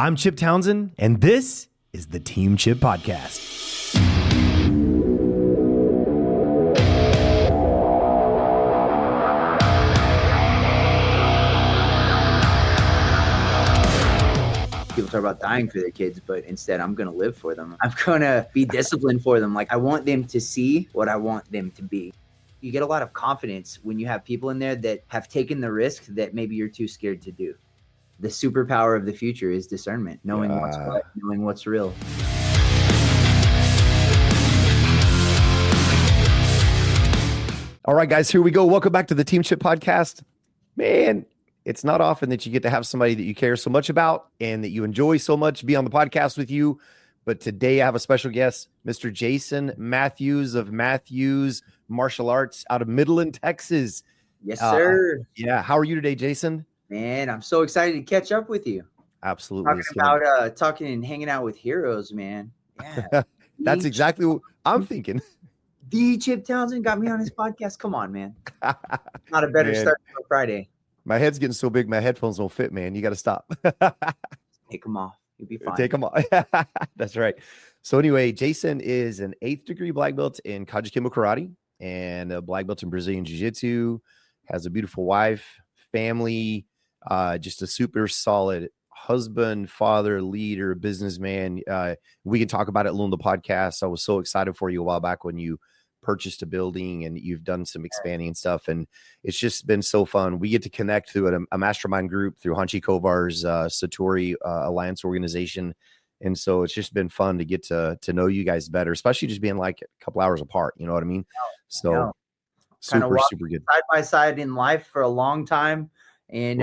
I'm Chip Townsend, and this is the Team Chip Podcast. People talk about dying for their kids, but instead I'm going to live for them. I'm going to be disciplined for them. Like, I want them to see what I want them to be. You get a lot of confidence when you have people in there that have taken the risk that maybe you're too scared to do. The superpower of the future is discernment, knowing what's what, knowing what's real. All right, guys, here we go. Welcome back to the Team Chip Podcast. Man, it's not often that you get to have somebody that you care so much about and that you enjoy so much be on the podcast with you. But today I have a special guest, Mr. Jason Matthews of Matthews Martial Arts out of Midland, Texas. Yes, sir. Yeah. How are you today, Jason? Man, I'm so excited to catch up with you. Absolutely. Talking and hanging out with heroes, man. Yeah. That's exactly what I'm thinking. The Chip Townsend got me on his podcast. Come on, man. Not a better start for Friday. My head's getting so big, my headphones don't fit, man. You got to stop. Take them off. You'll be fine. Take them off. That's right. So anyway, Jason is an 8th degree black belt in Kajikimo Karate and a black belt in Brazilian Jiu-Jitsu, has a beautiful wife, family, just a super solid husband, father, leader, businessman. We can talk about it a little in the podcast. I was so excited for you a while back when you purchased a building and you've done some expanding and stuff. And it's just been so fun. We get to connect through a mastermind group through Hanchi Kovar's Satori Alliance organization. And so it's just been fun to get to know you guys better, especially just being like a couple hours apart. You know what I mean? So super good. Side by side in life for a long time and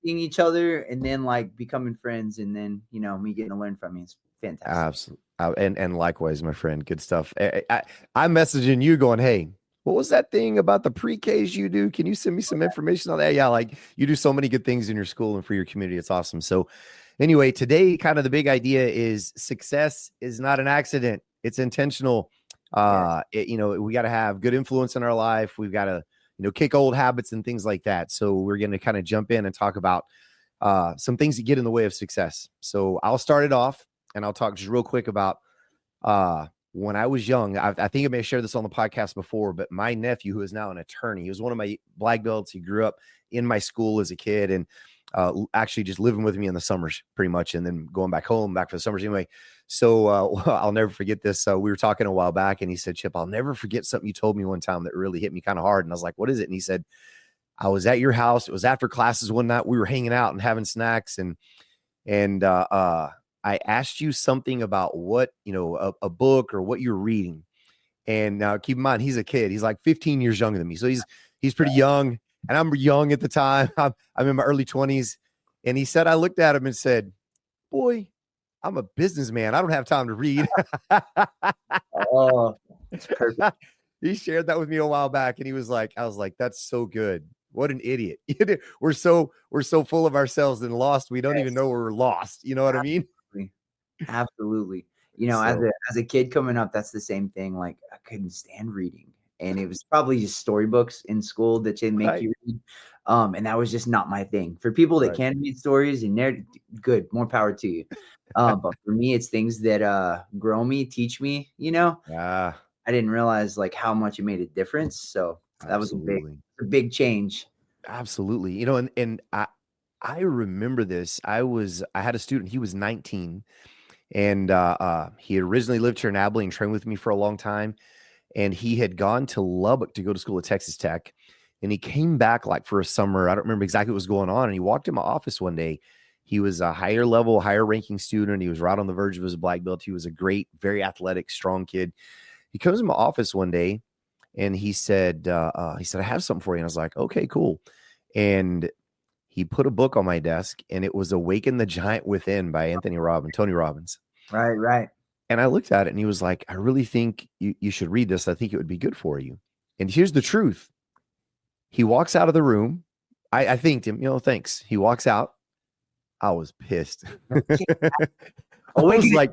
seeing each other and then like becoming friends. And then, you know, me getting to learn from you. It's fantastic. Absolutely. And likewise, my friend, good stuff. I'm messaging you going, hey, what was that thing about the pre-Ks you do? Can you send me some information on that? Yeah, like you do so many good things in your school and for your community. It's awesome. So anyway, today kind of the big idea is success is not an accident. It's intentional. We got to have good influence in our life. We've got to, kick old habits and things like that. So we're going to kind of jump in and talk about some things that get in the way of success. So I'll start it off. And I'll talk just real quick about when I was young. I think I may have shared this on the podcast before, but my nephew, who is now an attorney, he was one of my black belts. He grew up in my school as a kid and actually just living with me in the summers pretty much, and then going back for the summers anyway. So I'll never forget this. We were talking a while back, and he said, Chip, I'll never forget something you told me one time that really hit me kind of hard. And I was like, what is it? And he said, I was at your house. It was after classes one night. We were hanging out and having snacks, and I asked you something about what, a book or what you're reading. And now keep in mind, he's a kid. He's like 15 years younger than me. So he's pretty young, and I'm young at the time. I'm in my early 20s. And he said, I looked at him and said, boy, I'm a businessman. I don't have time to read. Oh, that's perfect. He shared that with me a while back. And I was like, that's so good. What an idiot. We're so full of ourselves and lost. We don't even know we're lost. You know what I mean? Absolutely. As a kid coming up, that's the same thing. Like, I couldn't stand reading, and it was probably just storybooks in school that they make you read. And that was just not my thing. For people that can read stories and they're good, more power to you. But for me, it's things that grow me, teach me, I didn't realize like how much it made a difference. So that was a big change. Absolutely. And I remember this. I had a student, he was 19. And he had originally lived here in Abilene and trained with me for a long time. And he had gone to Lubbock to go to school at Texas Tech. And he came back like for a summer. I don't remember exactly what was going on. And he walked in my office one day. He was a higher ranking student. He was right on the verge of his black belt. He was a great, very athletic, strong kid. He comes in my office one day and he said, I have something for you. And I was like, okay, cool. And he put a book on my desk, and it was Awaken the Giant Within by Tony Robbins. Right. And I looked at it, and he was like, I really think you should read this. I think it would be good for you. And here's the truth. He walks out of the room. I thanked him, thanks. He walks out. I was pissed. I was like,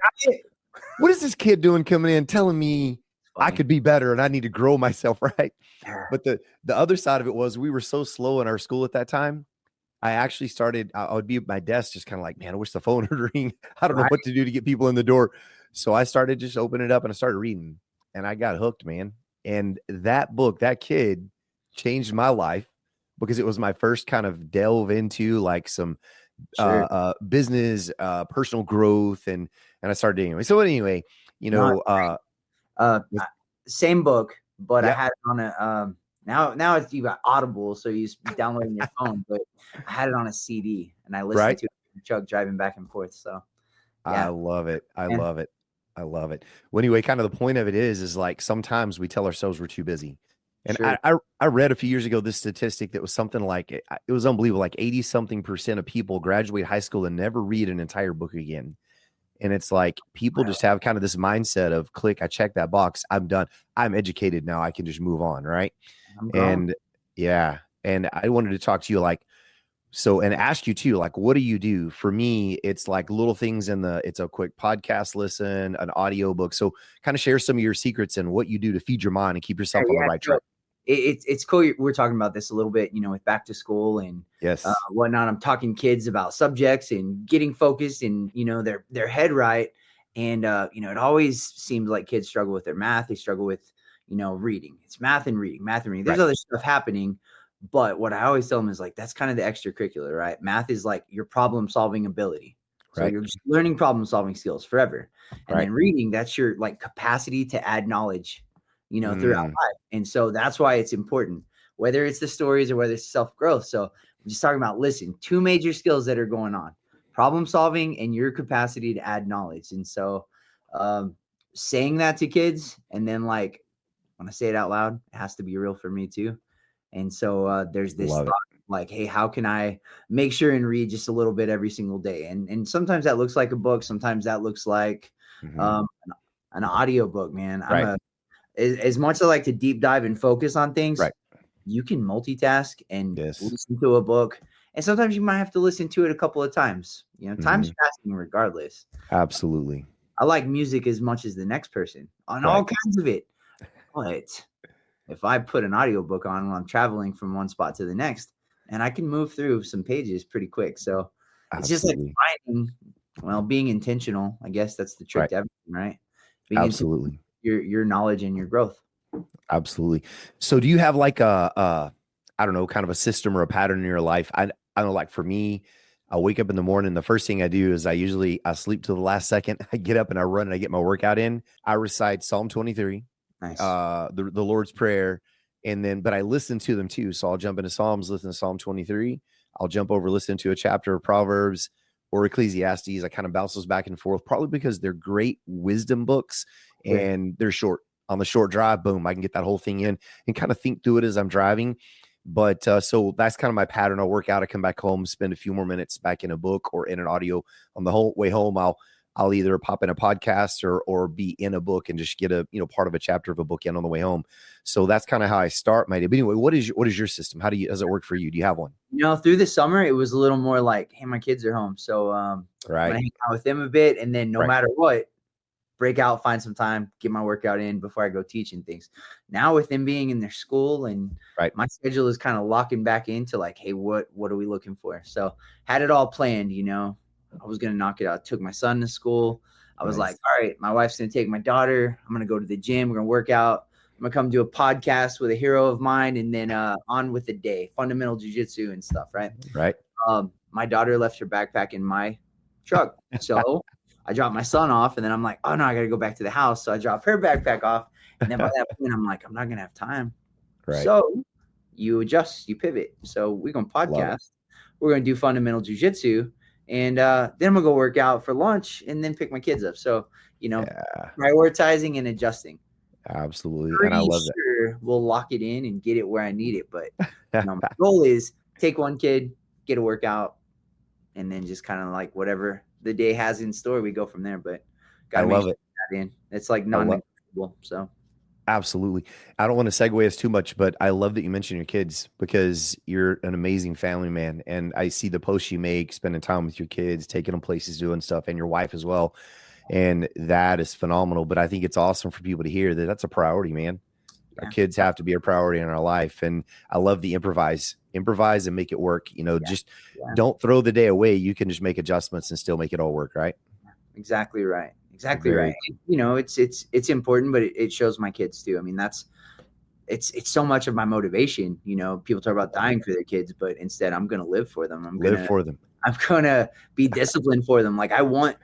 what is this kid doing coming in telling me I could be better and I need to grow myself, right? But the other side of it was we were so slow in our school at that time. I actually started, I would be at my desk just kind of like, man, I wish the phone would ring. I don't know Right? what to do to get people in the door. So I started just opening it up and I started reading and I got hooked, man. And that book, that kid changed my life because it was my first kind of delve into like some Sure. business, personal growth. And I started anyway. So anyway, you No, know, with, same book, but I yep. had it on a now it's you got Audible, so you download on your phone, but I had it on a CD and I listened Right. to it in the truck driving back and forth. So I yeah, love it. I and love it. I love it. Well, anyway, kind of the point of it is like sometimes we tell ourselves we're too busy. And sure. I read a few years ago this statistic that was something like it was unbelievable, like 80 something percent of people graduate high school and never read an entire book again. And it's like people just have kind of this mindset of click, I check that box, I'm done. I'm educated now. I can just move on. Right. I'm grown. And yeah. And I wanted to talk to you like, so, and ask you too, like, what do you do? For me, it's like little things it's a quick podcast listen, an audio book. So kind of share some of your secrets and what you do to feed your mind and keep yourself on the Yeah, right so track. it's cool. We're talking about this a little bit, with back to school and Yes. whatnot. I'm talking kids about subjects and getting focused and their head right. And it always seems like kids struggle with their math. They struggle with reading. It's math and reading, math and reading. There's Right. other stuff happening, but what I always tell them is like that's kind of the extracurricular, right? Math is like your problem solving ability. So Right. you're just learning problem solving skills forever. And Right. then reading, that's your like capacity to add knowledge, throughout Mm, life. And so that's why it's important, whether it's the stories or whether it's self growth. So I'm just talking about, listen, two major skills that are going on: problem solving and your capacity to add knowledge. And so saying that to kids, and then like when I say it out loud, it has to be real for me too. And so there's this love it. thought like, hey, how can I make sure and read just a little bit every single day? And sometimes that looks like a book. Sometimes that looks like Hmm. an audio book, man. Right. As much as I like to deep dive and focus on things, Right. you can multitask and Yes. listen to a book. And sometimes you might have to listen to it a couple of times. Time's Hmm. passing regardless. Absolutely. I like music as much as the next person on Right. all kinds of it. But if I put an audiobook on while I'm traveling from one spot to the next, and I can move through some pages pretty quick. So it's just like Absolutely. being intentional. I guess that's the trick Right. to everything, right? Being intentional, Absolutely. your knowledge and your growth. Absolutely. So do you have like I don't know, kind of a system or a pattern in your life? I don't know, like for me, I wake up in the morning. The first thing I do is I sleep till the last second. I get up and I run and I get my workout in. I recite Psalm 23, Nice. the Lord's Prayer, and then but I listen to them too. So I'll jump into Psalms, listen to Psalm 23. I'll jump over, listen to a chapter of Proverbs or Ecclesiastes. I kind of bounce those back and forth, probably because they're great wisdom books Sure. and they're short. On the short drive, boom, I can get that whole thing in and kind of think through it as I'm driving. But so that's kind of my pattern. I'll work out, I come back home, spend a few more minutes back in a book or in an audio. On the whole way home, I'll either pop in a podcast or be in a book and just get a part of a chapter of a book in on the way home. So that's kind of how I start my day. But anyway, what is your system? Does it work for you? Do you have one? Through the summer, it was a little more like, hey, my kids are home, so I'm gonna Right. hang out with them a bit, and then no Right. matter what, break out, find some time, get my workout in before I go teaching things. Now with them being in their school and Right. my schedule is kind of locking back into like, hey, what are we looking for? So had it all planned, I was gonna knock it out. Took my son to school. I was like, Nice. all right, my wife's gonna take my daughter. I'm gonna go to the gym. We're gonna work out. I'm gonna come do a podcast with a hero of mine, and then on with the day, fundamental jujitsu and stuff, right? Right. My daughter left her backpack in my truck, so I dropped my son off, and then I'm like, oh no, I gotta go back to the house. So I dropped her backpack off, and then by that point, I'm like, I'm not gonna have time. Right. So you adjust, you pivot. So we're gonna Love it. podcast. We're gonna do fundamental jujitsu, and then I'm gonna go work out for lunch, and then pick my kids up. So Yeah, prioritizing and adjusting. absolutely. And I Pretty love sure we'll lock it in and get it where I need it. But that. my goal is take one kid, get a workout, and then just kind of like whatever the day has in store, we go from there. But I gotta make love sure it. that in. It's like I love non-negotiable. So Absolutely. I don't want to segue us too much, but I love that you mentioned your kids because you're an amazing family man. And I see the posts you make, spending time with your kids, taking them places, doing stuff, and your wife as well. And that is phenomenal. But I think it's awesome for people to hear that that's a priority, man. Our kids have to be a priority in our life. And I love the improvise and make it work. Just don't throw the day away. You can just make adjustments and still make it all work. Right. Exactly right. Exactly right. It's important, but it shows my kids too. I mean, it's so much of my motivation. People talk about dying for their kids, but instead I'm going to live for them. I'm going to be disciplined for them. Like I want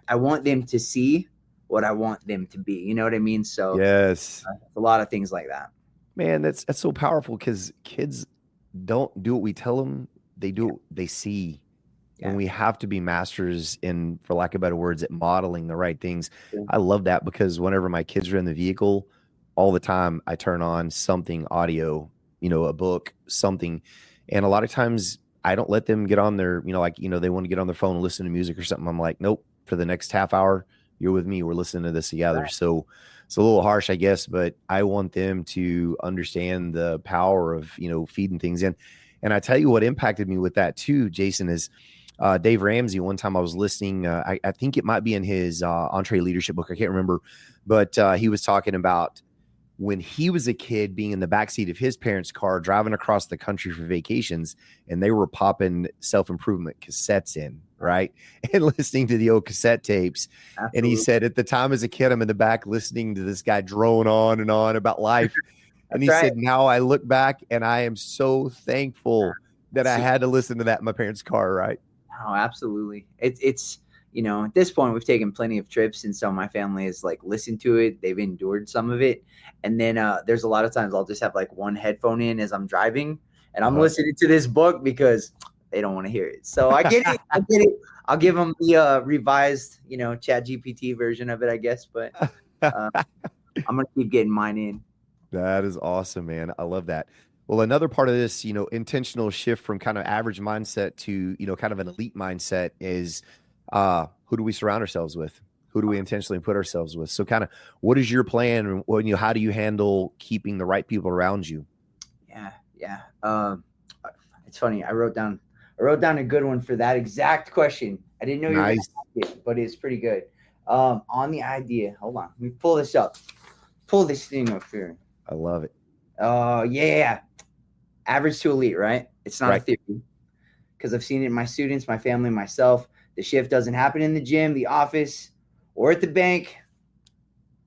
them to see what I want them to be. You know what I mean? So yes, a lot of things like that. Man, that's so powerful because kids don't do what we tell them. They do what they see. And we have to be masters in, for lack of better words, at modeling the right things. I love that because whenever my kids are in the vehicle, all the time I turn on something audio, a book, something. And a lot of times I don't let them get on their, they want to get on their phone and listen to music or something. I'm like, nope, for the next half hour, you're with me. We're listening to this together. Right. So it's a little harsh, I guess, but I want them to understand the power of, feeding things in. And I tell you what impacted me with that too, Jason, is Dave Ramsey. One time I was listening, I think it might be in his Entree Leadership book. I can't remember, but he was talking about when he was a kid being in the backseat of his parents' car, driving across the country for vacations, and they were popping self-improvement cassettes in, right? And listening to the old cassette tapes. Absolutely. And he said, at the time as a kid, I'm in the back listening to this guy drone on and on about life. And he said, now I look back and I am so thankful that I had to listen to that in my parents' car, right? Oh, absolutely. It's at this point, we've taken plenty of trips, and so my family has like listened to it. They've endured some of it. And then there's a lot of times I'll just have like one headphone in as I'm driving, and I'm listening to this book because they don't want to hear it. So I get it. I'll give them the revised, Chat GPT version of it, I guess. But I'm going to keep getting mine in. That is awesome, man. I love that. Well, another part of this, intentional shift from kind of average mindset to, kind of an elite mindset is who do we surround ourselves with? Who do we intentionally put ourselves with? So kind of what is your plan? And, how do you handle keeping the right people around you? Yeah. It's funny. I wrote down a good one for that exact question. I didn't know you were going to ask it, but it's pretty good. On the idea, hold on. Let me pull this up. Pull this thing up here. I love it. Yeah. Average to elite, right? It's not a theory, because I've seen it in my students, my family, myself. The shift doesn't happen in the gym, the office, or at the bank.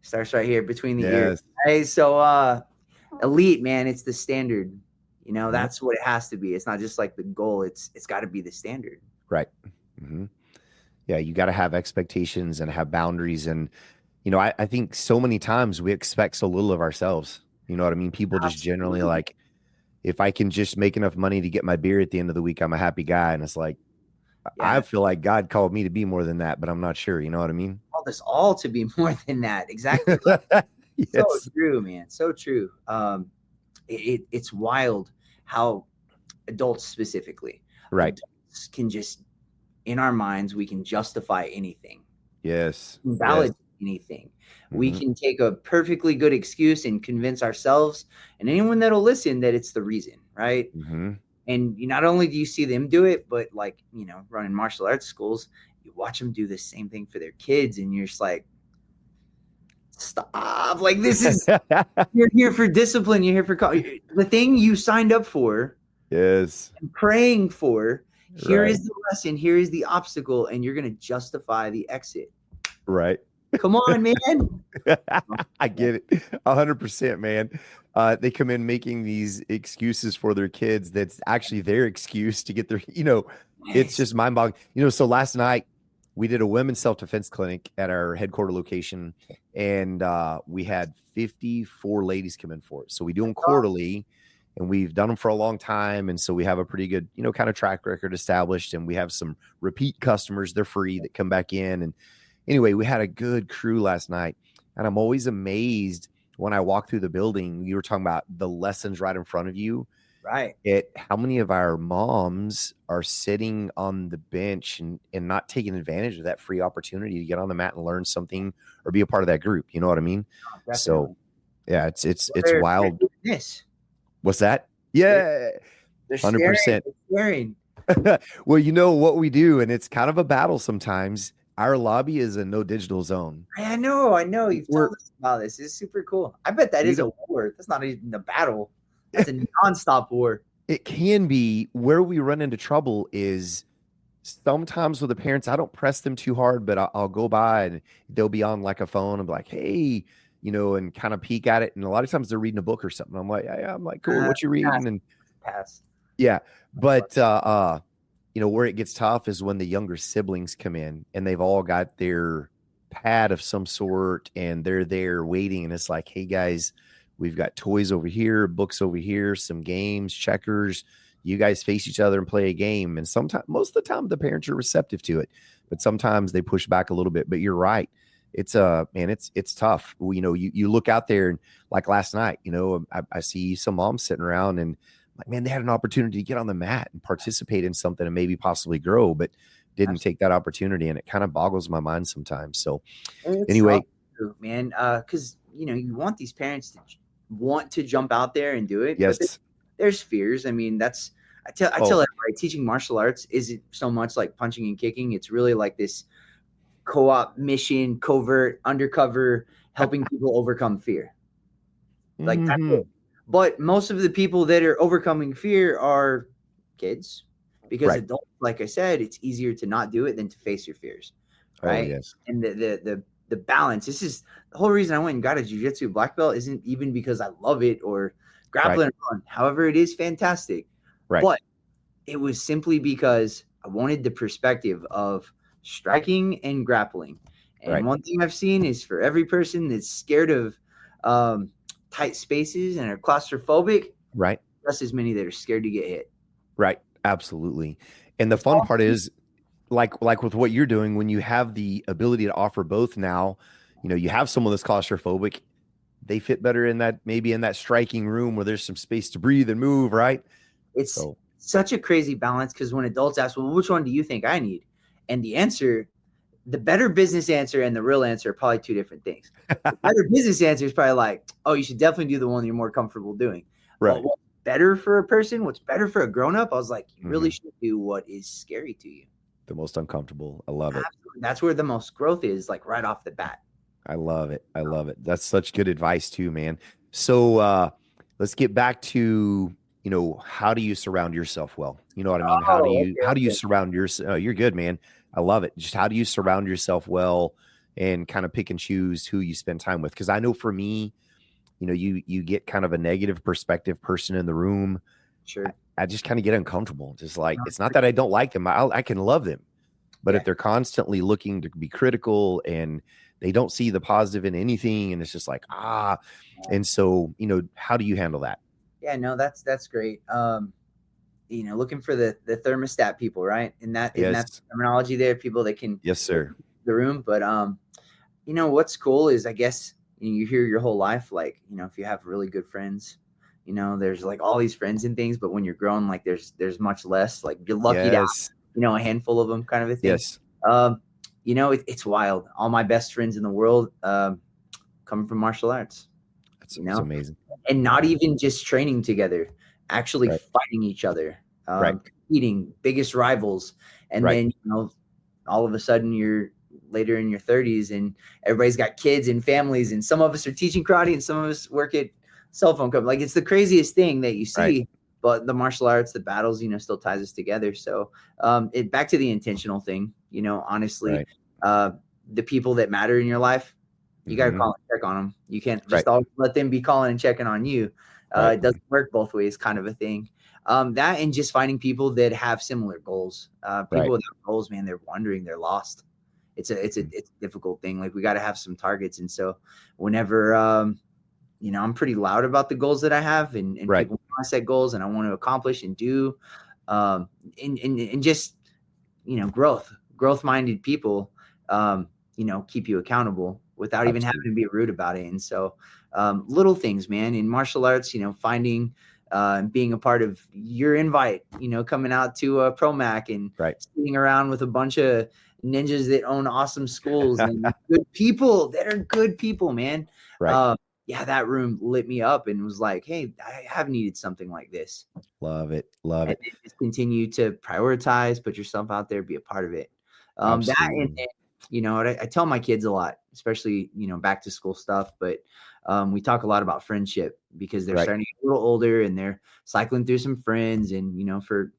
Starts right here between the ears. Right? So elite, man, it's the standard. That's what it has to be. It's not just like the goal. It's got to be the standard. Right. Mm-hmm. Yeah, you got to have expectations and have boundaries. And, I think so many times we expect so little of ourselves. You know what I mean? People just generally like, if I can just make enough money to get my beer at the end of the week, I'm a happy guy. And it's like, I feel like God called me to be more than that, but I'm not sure. You know what I mean? Called us all to be more than that. Exactly. Yes. So true, man. So true. It's wild how adults specifically, adults can just, in our minds, we can justify anything. Yes. Validate anything. Mm-hmm. We can take a perfectly good excuse and convince ourselves and anyone that'll listen that it's the reason, right? Mm-hmm. And not only do you see them do it, but like, running martial arts schools, you watch them do the same thing for their kids. And you're just like, stop. Like, this is, you're here for discipline. You're here for the thing you signed up for. Yes. And praying for. Here is the lesson. Here is the obstacle. And you're going to justify the exit. Right. Come on, man. I get it. 100%, man. They come in making these excuses for their kids. That's actually their excuse to get their, it's just mind boggling. So last night we did a women's self-defense clinic at our headquarter location, and we had 54 ladies come in for it. So we do them quarterly, and we've done them for a long time. And so we have a pretty good, kind of track record established, and we have some repeat customers. They're free that come back in. And anyway, we had a good crew last night, and I'm always amazed when I walk through the building. You were talking about the lessons right in front of you. Right. How many of our moms are sitting on the bench and not taking advantage of that free opportunity to get on the mat and learn something or be a part of that group? You know what I mean? Oh, so yeah, it's wild. What's that? Yeah. 100%. Well, what we do, and it's kind of a battle sometimes. our lobby is a no digital zone. I know. You've We're told us about this. It's super cool. I bet that we is a don't war. That's not even a battle. That's a nonstop war. it can be where we run into trouble is sometimes with the parents, I don't press them too hard, but I'll go by and they'll be on like a phone and be like, hey, and kind of peek at it. And a lot of times they're reading a book or something. I'm like, yeah, I'm like, cool, what you Pass. reading? And Pass. yeah, but where it gets tough is when the younger siblings come in and they've all got their pad of some sort and they're there waiting. And it's like, hey guys, we've got toys over here, books over here, some games, checkers. You guys face each other and play a game. And sometimes, most of the time, the parents are receptive to it, but sometimes they push back a little bit. But you're right. It's man, it's tough. You look out there and like last night, I see some moms sitting around and like, man, they had an opportunity to get on the mat and participate in something and maybe possibly grow, but didn't take that opportunity. And it kind of boggles my mind sometimes. So anyway, man, because you want these parents to want to jump out there and do it. yes, but there's fears. I mean, I tell everybody, teaching martial arts isn't so much like punching and kicking. It's really like this co-op mission, covert, undercover, helping people overcome fear. Like that's it. But most of the people that are overcoming fear are kids, because adults, like I said, it's easier to not do it than to face your fears, right? Oh, yes. And the balance. This is the whole reason I went and got a jiu-jitsu black belt. Isn't even because I love it or grappling fun. However, it is fantastic. Right. But it was simply because I wanted the perspective of striking and grappling. And one thing I've seen is for every person that's scared of tight spaces and are claustrophobic, right, just as many that are scared to get hit. Right. Absolutely. And the fun part is like with what you're doing, when you have the ability to offer both now, you have someone that's claustrophobic, they fit better in that striking room where there's some space to breathe and move, right? It's such a crazy balance, because when adults ask, well, which one do you think I need? And the answer, the better business answer and the real answer are probably two different things. The better business answer is probably like, oh, you should definitely do the one you're more comfortable doing. Right. But what's better for a person, what's better for a grown-up, I was like, you really should do what is scary to you. The most uncomfortable. I love it. That's where the most growth is, like right off the bat. I love it. I love it. That's such good advice too, man. So let's get back to, how do you surround yourself well? You know what I mean? How do you surround yourself? You're good, man. I love it. Just how do you surround yourself well and kind of pick and choose who you spend time with? Because I know for me, you get kind of a negative perspective person in the room. Sure. I just kind of get uncomfortable. Just like, it's not that I don't like them. I can love them. But if they're constantly looking to be critical and they don't see the positive in anything, and it's just like, and so, how do you handle that? Yeah, no, that's great. Looking for the thermostat people, right? In that terminology there, people that can the room. But what's cool is, I guess, you hear your whole life, like, if you have really good friends, there's like all these friends and things, but when you're growing, like there's much less. Like you're lucky to have, a handful of them, kind of a thing. Yes. It's wild. All my best friends in the world come from martial arts. That's amazing. And not even just training together, actually fighting each other, competing, biggest rivals. And then, all of a sudden you're later in your 30s and everybody's got kids and families, and some of us are teaching karate and some of us work at cell phone company. Like, it's the craziest thing that you see, but the martial arts, the battles, still ties us together. So back to the intentional thing, honestly, the people that matter in your life, you got to call and check on them. You can't just always let them be calling and checking on you. It doesn't work both ways, kind of a thing. That, and just finding people that have similar goals. People without goals, man, they're wandering, they're lost. It's a difficult thing. Like, we got to have some targets. And so whenever, I'm pretty loud about the goals that I have, and people want to set goals and I want to accomplish and do, and just, growth minded people, keep you accountable without even having to be rude about it. And so, little things, man, in martial arts, finding, being a part of your invite, coming out to a ProMac and sitting around with a bunch of ninjas that own awesome schools and good people that are good people, man. That room lit me up and was like, hey, I have needed something like this. Love it. Love it. Just continue to prioritize, put yourself out there, be a part of it. That, and you know, I tell my kids a lot, especially, you know, back to school stuff, but we talk a lot about friendship because they're Right. starting to get a little older and they're cycling through some friends. And, you know, for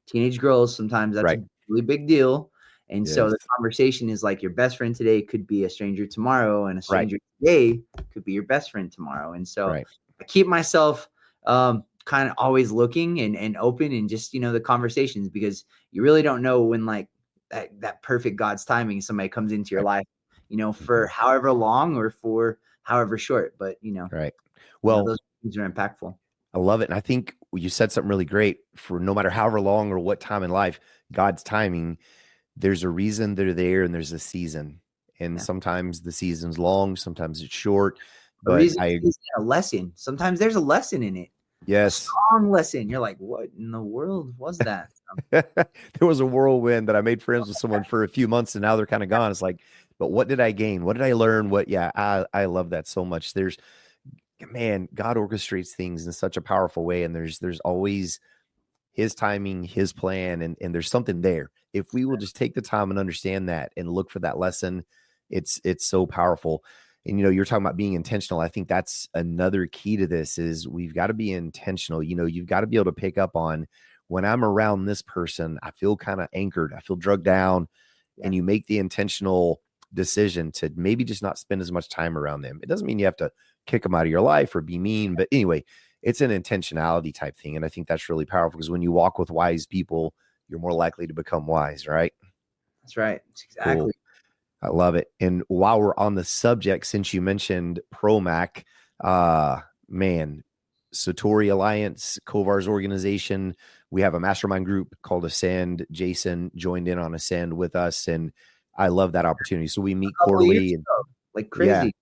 teenage girls, sometimes that's Right. a really big deal. And so Yes. the conversation is like your best friend today could be a stranger tomorrow, and a Right. stranger today could be your best friend tomorrow. And so Right. I keep myself kind of always looking and open, and just, you know, the conversations, because you really don't know when like that perfect God's timing somebody comes into your Right. life, you know, for Mhm. however long or for however short. But Right. you know, Well, those things are impactful. I love it. And I think you said something really great. For no matter however long or what time in life, God's timing, there's a reason they're there and there's a season. And Yeah. sometimes the season's long, sometimes it's short. A But reason, a lesson. Sometimes there's a lesson in it, a yes, strong lesson. You're like, what in the world was that? there was a whirlwind that I made friends with someone for a few months and now they're kind of gone. It's like, but what did I gain? What did I learn? Yeah, I love that so much. Man, God orchestrates things in such a powerful way. And there's always his timing, his plan, and there's something there. If we will just take the time and understand that and look for that lesson, it's so powerful. And you're talking about being intentional. I think that's another key to this is we've got to be intentional. You've got to be able to pick up on when I'm around this person, I feel kind of anchored, I feel drugged down, Yeah. and you make the intentional decision to maybe just not spend as much time around them. It doesn't mean you have to kick them out of your life or be mean, but anyway, it's an intentionality type thing. And I think that's really powerful because when you walk with wise people, you're more likely to become wise, right? That's right. That's Cool. exactly. I love it. And while we're on the subject, since you mentioned ProMac, man, Satori Alliance, Kovar's organization, we have a mastermind group called Ascend. Jason joined in on Ascend with us, and I love that opportunity. So we meet A couple of years quarterly, and ago, like yeah, crazy.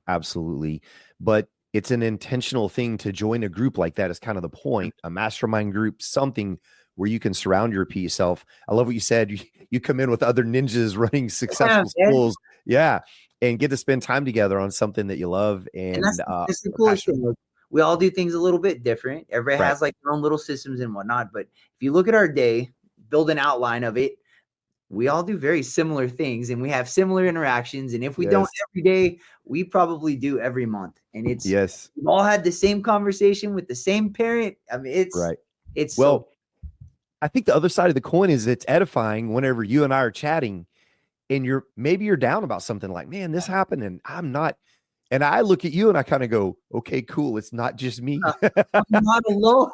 absolutely. But it's an intentional thing to join a group like that is kind of the point. A mastermind group, something where you can surround yourself. I love what you said. You come in with other ninjas running Yeah, successful man. schools. Yeah. And get to spend time together on something that you love And and that's the are coolest passionate thing. Like, we all do things a little bit different. Everybody about. has like their own little systems and whatnot. But if you look at our day, build an outline of it, we all do very similar things and we have similar interactions. And if we don't Yes. every day, we probably do every month. And Yes. we've all had the same conversation with the same parent. I mean, Right. it's so. Well, I think the other side of the coin is it's edifying whenever you and I are chatting and you're down about something like, man, this happened and I'm not. And I look at you and I kind of go, okay, cool. It's not just me. I'm not alone.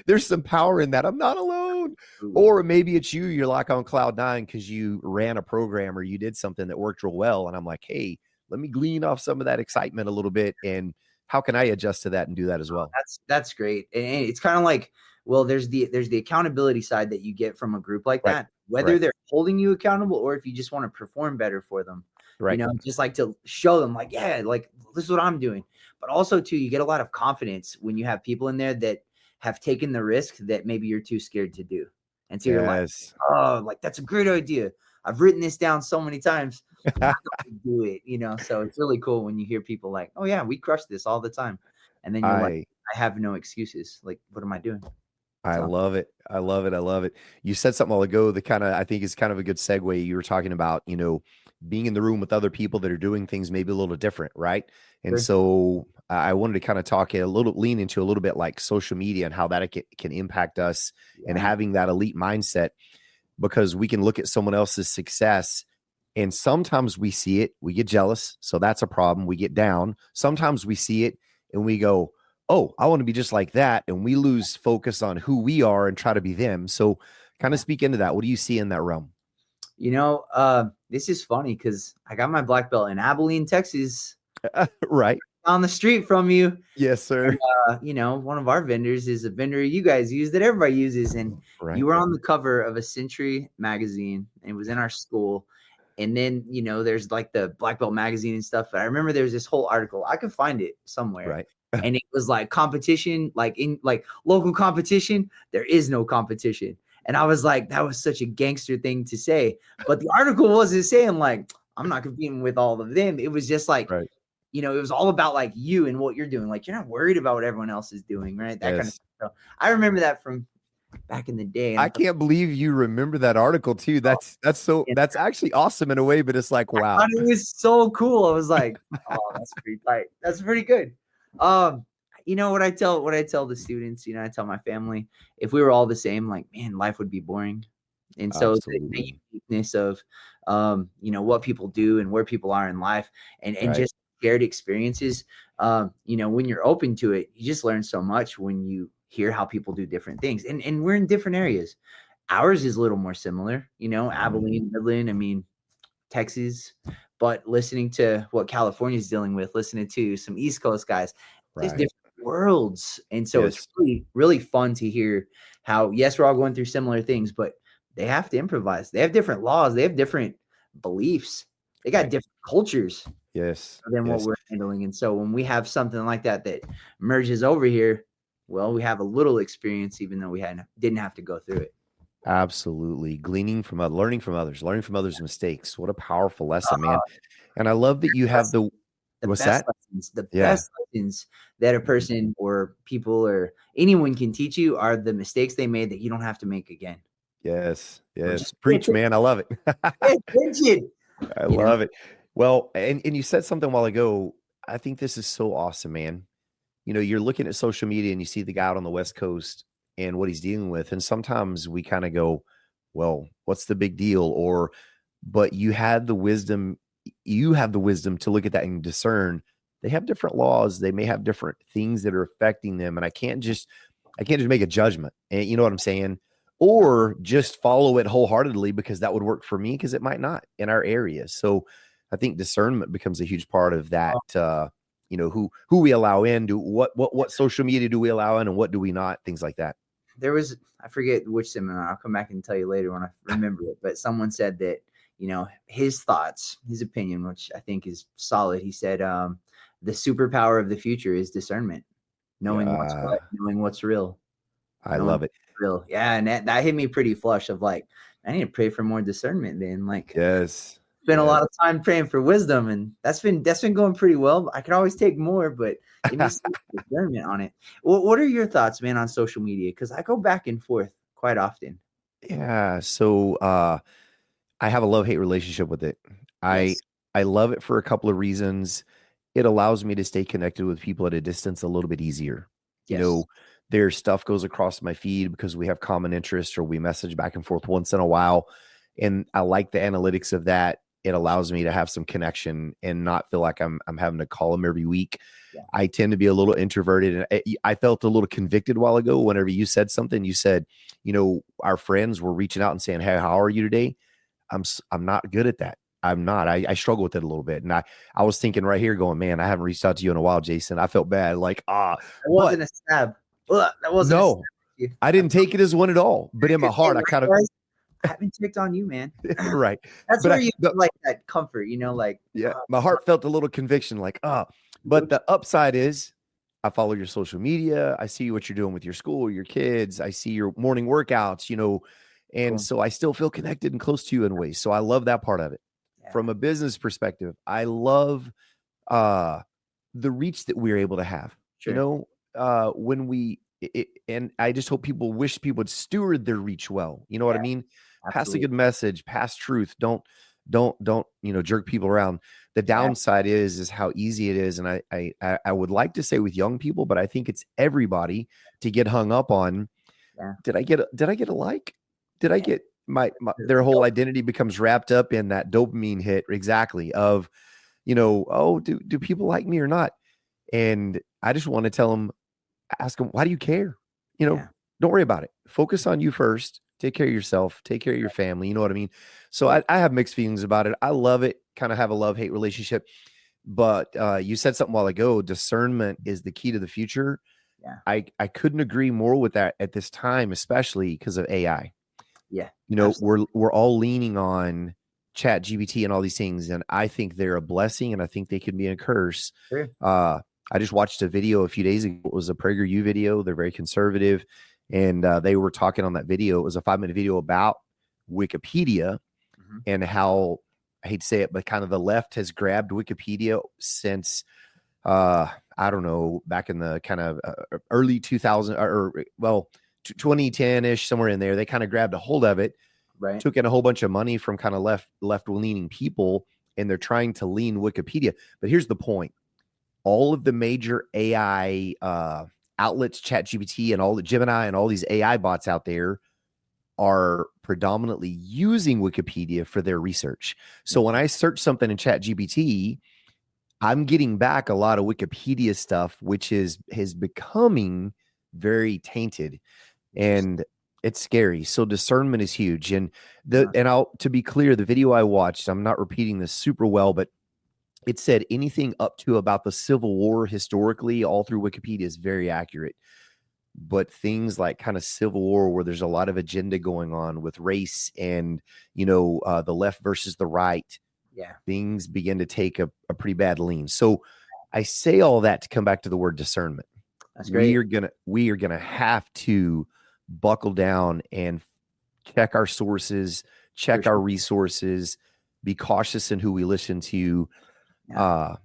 There's some power in that. I'm not alone. Or maybe it's you're like on cloud nine because you ran a program or you did something that worked real well. And I'm like, hey, let me glean off some of that excitement a little bit. And how can I adjust to that and do that as well? That's great. And it's kind of like, well, there's the accountability side that you get from a group like Right. that, whether Right. they're holding you accountable or if you just want to perform better for them, Right. just like to show them like, yeah, like this is what I'm doing. But also too, you get a lot of confidence when you have people in there that have taken the risk that maybe you're too scared to do. And so you're like, Yes. oh, like that's a great idea. I've written this down so many times. Why don't we do it? So it's really cool when you hear people like, oh yeah, we crush this all the time. And then you're like, I I have no excuses. Like, what am I doing? I So love it. I love it. I love it. You said something a while ago that kind of I think is kind of a good segue. You were talking about, being in the room with other people that are doing things maybe a little different, right? And sure. so I wanted to kind of lean into a little bit like social media and how that can impact us and Yeah. having that elite mindset because we can look at someone else's success and sometimes we see it, we get jealous. So that's a problem. We get down. Sometimes we see it and we go, oh, I want to be just like that. And we lose focus on who we are and try to be them. So kind of Yeah. speak into that. What do you see in that realm? This is funny because I got my black belt in Abilene, Texas, Right. down the street from you. Yes, sir. One of our vendors is a vendor you guys use that everybody uses. And Right. you were on the cover of a Century magazine. And it was in our school. And then, there's like the Black Belt magazine and stuff. But I remember there was this whole article. I could find it somewhere. Right. And it was like competition, like in like local competition. There is no competition. And I was like, that was such a gangster thing to say. But the article wasn't saying like, I'm not competing with all of them. It was just like, Right. it was all about like you and what you're doing. Like, you're not worried about what everyone else is doing, right? That kind of Yes. stuff. So I remember that from back in the day. And I can't believe you remember that article too. That's that's actually awesome in a way, but it's like, I wow. thought it was so cool. I was like, oh, that's pretty tight. That's pretty good. You know what I tell the students, I tell my family, if we were all the same, like, man, life would be boring. And so the Absolutely. uniqueness of what people do and where people are in life and Right. just shared experiences, when you're open to it, you just learn so much when you hear how people do different things. And we're in different areas. Ours is a little more similar, Abilene, Midland, I mean, Texas, but listening to what California is dealing with, listening to some East Coast guys, there's Right. different worlds. And so it's Yes. really, really fun to hear how, yes, we're all going through similar things, but they have to improvise. They have different laws. They have different beliefs. They got Right. different cultures Yes. than what Yes. we're handling. And so when we have something like that merges over here, well, we have a little experience, even though we didn't have to go through it. Absolutely. Learning from others' mistakes. What a powerful lesson, man. And I love that you have the what's best that? lessons, the Yeah. best lessons that a person or people or anyone can teach you are the mistakes they made that you don't have to make again. Yes. Or Yes. just pay Preach, man. I love it. attention. I love it. Well, and you said something a while ago. I think this is so awesome, man. You're looking at social media and you see the guy out on the West Coast and what he's dealing with. And sometimes we kind of go, well, what's the big deal? But you have the wisdom to look at that and discern they have different laws. They may have different things that are affecting them. And I can't just make a judgment. And you know what I'm saying? Or just follow it wholeheartedly because that would work for me because it might not in our area. So I think discernment becomes a huge part of that. Who we allow in, what social media do we allow in and what do we not, things like that. I forget which seminar, I'll come back and tell you later when I remember it, but someone said that, his thoughts, his opinion, which I think is solid. He said, the superpower of the future is discernment, knowing what's what, knowing what's real. I love it. Real. Yeah. And that hit me pretty flush of like, I need to pray for more discernment then. Like, yes. Spent a lot of time praying for wisdom, and that's been going pretty well. I could always take more, but it needs some discernment on it. What are your thoughts, man, on social media? Because I go back and forth quite often. Yeah. So I have a love-hate relationship with it. Yes. I love it for a couple of reasons. It allows me to stay connected with people at a distance a little bit easier. Yes. Their stuff goes across my feed because we have common interests or we message back and forth once in a while. And I like the analytics of that. It allows me to have some connection and not feel like I'm having to call them every week. Yeah. I tend to be a little introverted, and I felt a little convicted a while ago whenever you said something. You said, our friends were reaching out and saying, "Hey, how are you today?" I'm not good at that. I'm not. I struggle with it a little bit, and I was thinking right here, going, "Man, I haven't reached out to you in a while, Jason." I felt bad, like That wasn't a stab. That wasn't. No, I didn't take it as one at all. But in my heart, I kind of. I haven't checked on you, man. Right. That's where you like that comfort, yeah. My heart felt a little conviction, like, but the upside is I follow your social media. I see what you're doing with your school, your kids. I see your morning workouts, and so I still feel connected and close to you in ways. So I love that part of it. Yeah. From a business perspective, I love the reach that we're able to have, when and I just hope people would steward their reach well. You know what I mean? Absolutely. Pass a good message, pass truth. Don't jerk people around. The downside is how easy it is. And I would like to say with young people, but I think it's everybody to get hung up on. Yeah. Did I get a like? Did I get their whole identity becomes wrapped up in that dopamine hit. Exactly. Of, do people like me or not? And I just want to tell them, ask them, why do you care? Don't worry about it. Focus on you first. Take care of yourself. Take care of your family. You know what I mean? So I have mixed feelings about it. I love it. Kind of have a love-hate relationship. But you said something a while ago, discernment is the key to the future. Yeah. I couldn't agree more with that at this time, especially because of AI. Yeah. We're all leaning on Chat GPT and all these things. And I think they're a blessing and I think they can be a curse. Sure. I just watched a video a few days ago. It was a PragerU video. They're very conservative. And they were talking on that video. It was a 5-minute video about Wikipedia and how, I hate to say it, but kind of the left has grabbed Wikipedia since, I don't know, back in the kind of early 2000s 2010-ish, somewhere in there. They kind of grabbed a hold of it, Right. took in a whole bunch of money from kind of left leaning people, and they're trying to lean Wikipedia. But here's the point: all of the major AI outlets, ChatGPT and all the Gemini and all these AI bots out there, are predominantly using Wikipedia for their research. So when I search something in ChatGPT, I'm getting back a lot of Wikipedia stuff, which is becoming very tainted, and it's scary. So discernment is huge. And to be clear, the video I watched, I'm not repeating this super well, but it said anything up to about the Civil War historically all through Wikipedia is very accurate. But things like kind of Civil War, where there's a lot of agenda going on with race and, the left versus the right, things begin to take a pretty bad lean. So I say all that to come back to the word discernment. That's great. We are gonna have to buckle down and check our sources, check our resources, be cautious in who we listen to. I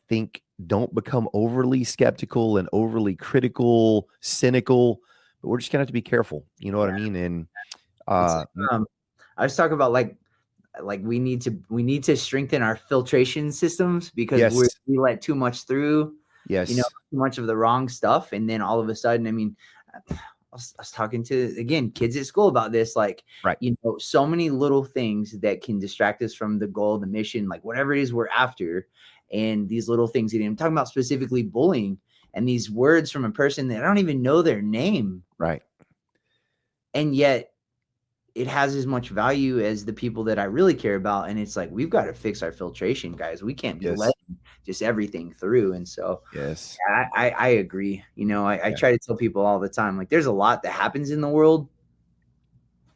think don't become overly skeptical and overly critical, cynical, but we're just gonna have to be careful. You know what I mean? And I was talking about like we need to strengthen our filtration systems, because we let too much through. Too much of the wrong stuff, and then all of a sudden, I mean, I was talking to, again, kids at school about this, like, so many little things that can distract us from the goal, the mission, like whatever it is we're after. And these little things, I'm talking about specifically bullying, and these words from a person that I don't even know their name. Right. And yet it has as much value as the people that I really care about. And it's like, we've got to fix our filtration, guys. We can't be letting just everything through. And so, I agree. I try to tell people all the time, like, there's a lot that happens in the world,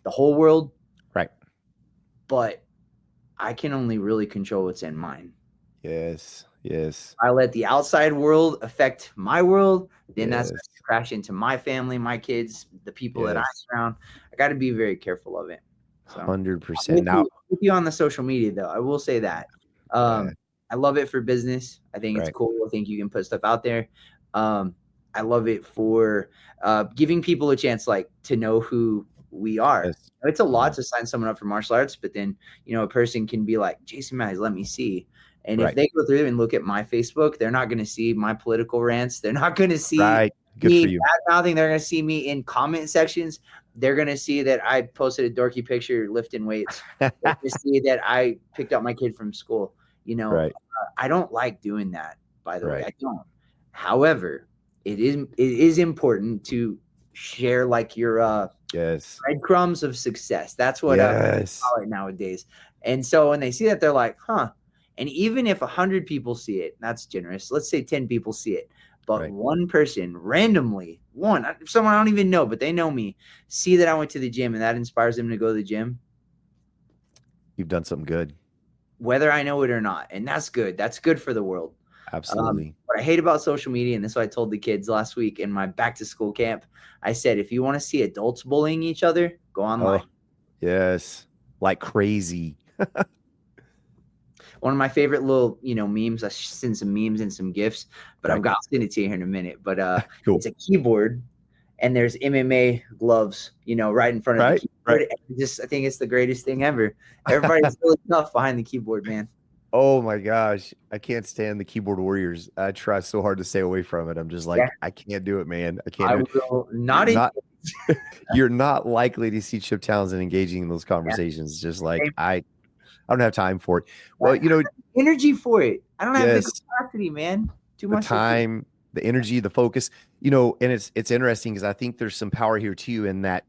the whole world. Right. But I can only really control what's in mine. Yes. I let the outside world affect my world, then that's going to crash into my family, my kids, the people that I surround. I got to be very careful of it. So, 100%. Now, with you on the social media, though, I will say that I love it for business. I think it's cool. I think you can put stuff out there. I love it for giving people a chance, like, to know who we are. It's a lot to sign someone up for martial arts, but then, a person can be like, Jason Matthews, let me see. And if they go through and look at my Facebook, they're not going to see my political rants. They're not going to see me bad-mouthing. They're going to see me in comment sections. They're going to see that I posted a dorky picture lifting weights. They're going to see that I picked up my kid from school. I don't like doing that, by the way. I don't. However, it is important to share, like, your breadcrumbs of success. That's what I call it nowadays. And so when they see that, they're like, huh. And even if 100 people see it, that's generous. Let's say 10 people see it, but one person randomly, someone I don't even know, but they know me, see that I went to the gym, and that inspires them to go to the gym. You've done something good, whether I know it or not. And that's good. That's good for the world. Absolutely. What I hate about social media, and this is what I told the kids last week in my back to school camp, I said, if you want to see adults bullying each other, go online. Yes. Like crazy. One of my favorite little, memes, I send some memes and some GIFs, but I've got to send it to you here in a minute. But cool. It's a keyboard, and there's MMA gloves, right in front of the keyboard. I think it's the greatest thing ever. Everybody's really tough behind the keyboard, man. Oh my gosh. I can't stand the keyboard warriors. I try so hard to stay away from it. I'm just like, I can't do it, man. I can't do it. You're not likely to see Chip Townsend engaging in those conversations. Just like, I don't have time for it. Well, energy for it. I don't have the capacity, man. Too much time, the energy, the focus, and it's interesting because I think there's some power here too, in that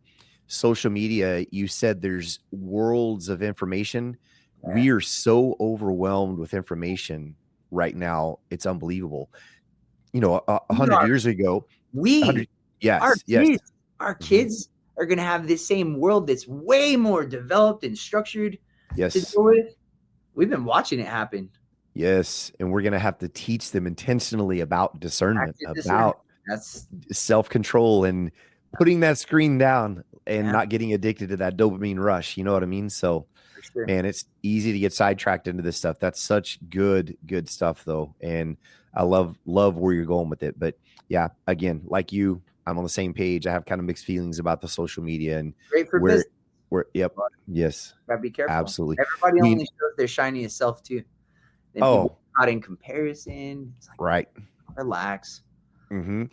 social media, you said there's worlds of information. We are so overwhelmed with information right now. It's unbelievable. 100 years ago, our kids are going to have this same world that's way more developed and structured. Yes. To deal with. We've been watching it happen. Yes. And we're going to have to teach them intentionally about discernment, about self-control, and putting that screen down and not getting addicted to that dopamine rush. You know what I mean? So, man, it's easy to get sidetracked into this stuff. That's such good stuff, though. And I love where you're going with it. But yeah, again, like you, I'm on the same page. I have kind of mixed feelings about the social media and Great for business. Yep. Yes. Gotta be careful. Absolutely. Everybody only shows their shiniest self too. Then people caught in comparison. It's like, right. Relax. Mm-hmm.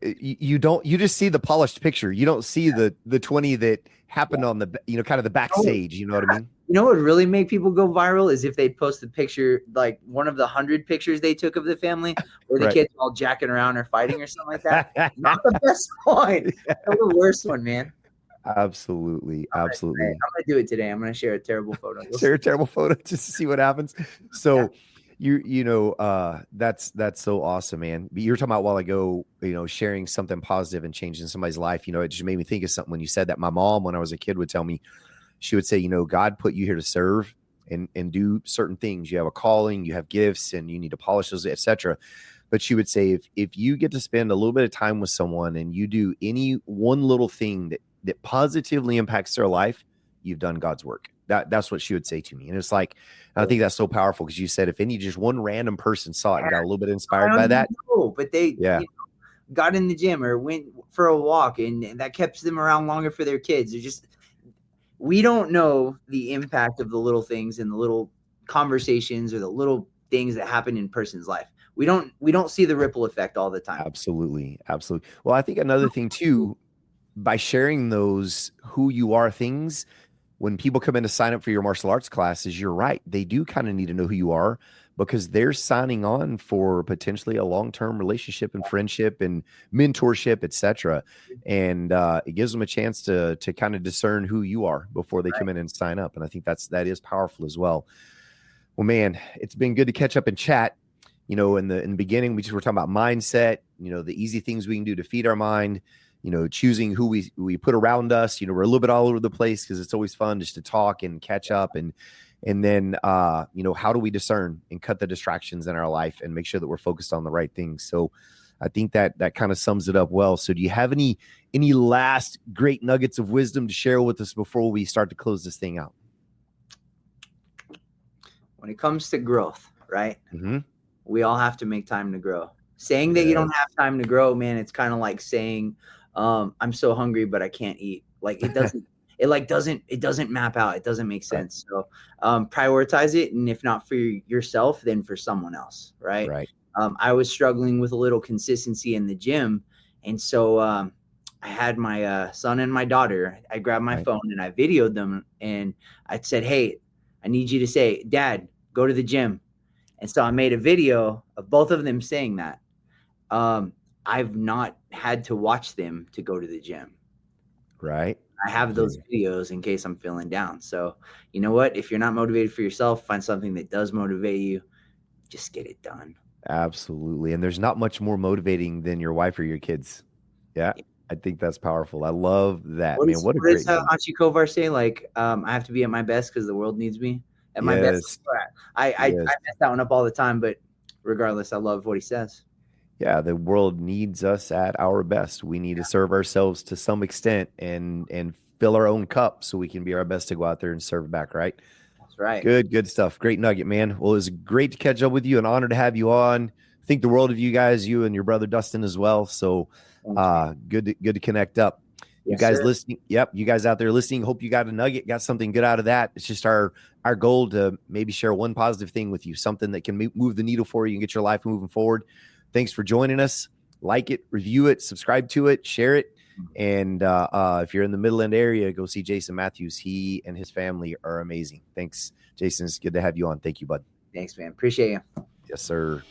You just see the polished picture. You don't see the 20 that happened on the, kind of the backstage. You know what I mean? You know what would really make people go viral is if they post a picture, like one of the 100 pictures they took of the family where the kids all jacking around or fighting or something like that. Not the best one. The worst one, man. Absolutely. I'm gonna do it today. I'm gonna share a terrible photo. Share a terrible photo just to see what happens. So that's so awesome, man. But you were talking about a while ago, sharing something positive and changing somebody's life. It just made me think of something when you said that. My mom, when I was a kid, would tell me, she would say, God put you here to serve and do certain things. You have a calling, you have gifts, and you need to polish those, etc. But she would say, if you get to spend a little bit of time with someone and you do any one little thing that positively impacts their life, you've done God's work. That's what she would say to me. And it's like, I think that's so powerful because you said if just one random person saw it and got a little bit inspired by that. But they got in the gym or went for a walk, and that kept them around longer for their kids. We don't know the impact of the little things and the little conversations or the little things that happen in a person's life. We don't see the ripple effect all the time. Absolutely. Absolutely. Well, I think another thing too, by sharing those who you are things, when people come in to sign up for your martial arts classes, you're right. They do kind of need to know who you are because they're signing on for potentially a long-term relationship and friendship and mentorship, etc. And it gives them a chance to kind of discern who you are before they come in and sign up. And I think that is powerful as well. Well, man, it's been good to catch up and chat. In the beginning, we were talking about mindset, the easy things we can do to feed our mind, choosing who we put around us. We're a little bit all over the place because it's always fun just to talk and catch up. And then, how do we discern and cut the distractions in our life and make sure that we're focused on the right things? So I think that kind of sums it up well. So do you have any last great nuggets of wisdom to share with us before we start to close this thing out? When it comes to growth, right? Mm-hmm. We all have to make time to grow. Saying that you don't have time to grow, man, it's kind of like saying, I'm so hungry, but I can't eat. Like it doesn't, it doesn't map out. It doesn't make sense. So prioritize it. And if not for yourself, then for someone else. Right. Right. I was struggling with a little consistency in the gym. And so I had my son and my daughter. I grabbed my phone and I videoed them. And I said, hey, I need you to say, Dad, go to the gym. And so I made a video of both of them saying that. I've not had to watch them to go to the gym. Right. I have those videos in case I'm feeling down. So you know what? If you're not motivated for yourself, find something that does motivate you. Just get it done. Absolutely. And there's not much more motivating than your wife or your kids. Yeah. I think that's powerful. I love that. What a great Anchi Kovar say? Like, I have to be at my best because the world needs me at my best. I mess that one up all the time, but regardless, I love what he says. Yeah, the world needs us at our best. We need to serve ourselves to some extent and fill our own cup so we can be our best to go out there and serve back, right? That's right. Good stuff. Great nugget, man. Well, it was great to catch up with you. An honor to have you on. Think the world of you guys, you and your brother Dustin as well. So good to connect up. You guys listening. Yep. You guys out there listening. Hope you got a nugget, got something good out of that. It's just our goal to maybe share one positive thing with you, something that can move the needle for you and get your life moving forward. Thanks for joining us. Like it, review it, subscribe to it, share it. And if you're in the Midland area, go see Jason Matthews. He and his family are amazing. Thanks, Jason. It's good to have you on. Thank you, bud. Thanks, man. Appreciate you. Yes, sir.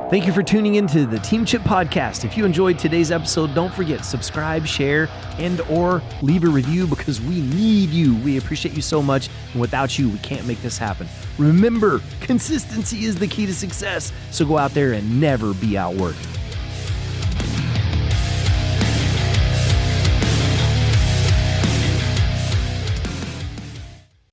Thank you for tuning into the Team Chip Podcast. If you enjoyed today's episode, don't forget, subscribe, share, and or leave a review because we need you. We appreciate you so much. And without you, we can't make this happen. Remember, consistency is the key to success. So go out there and never be outworked.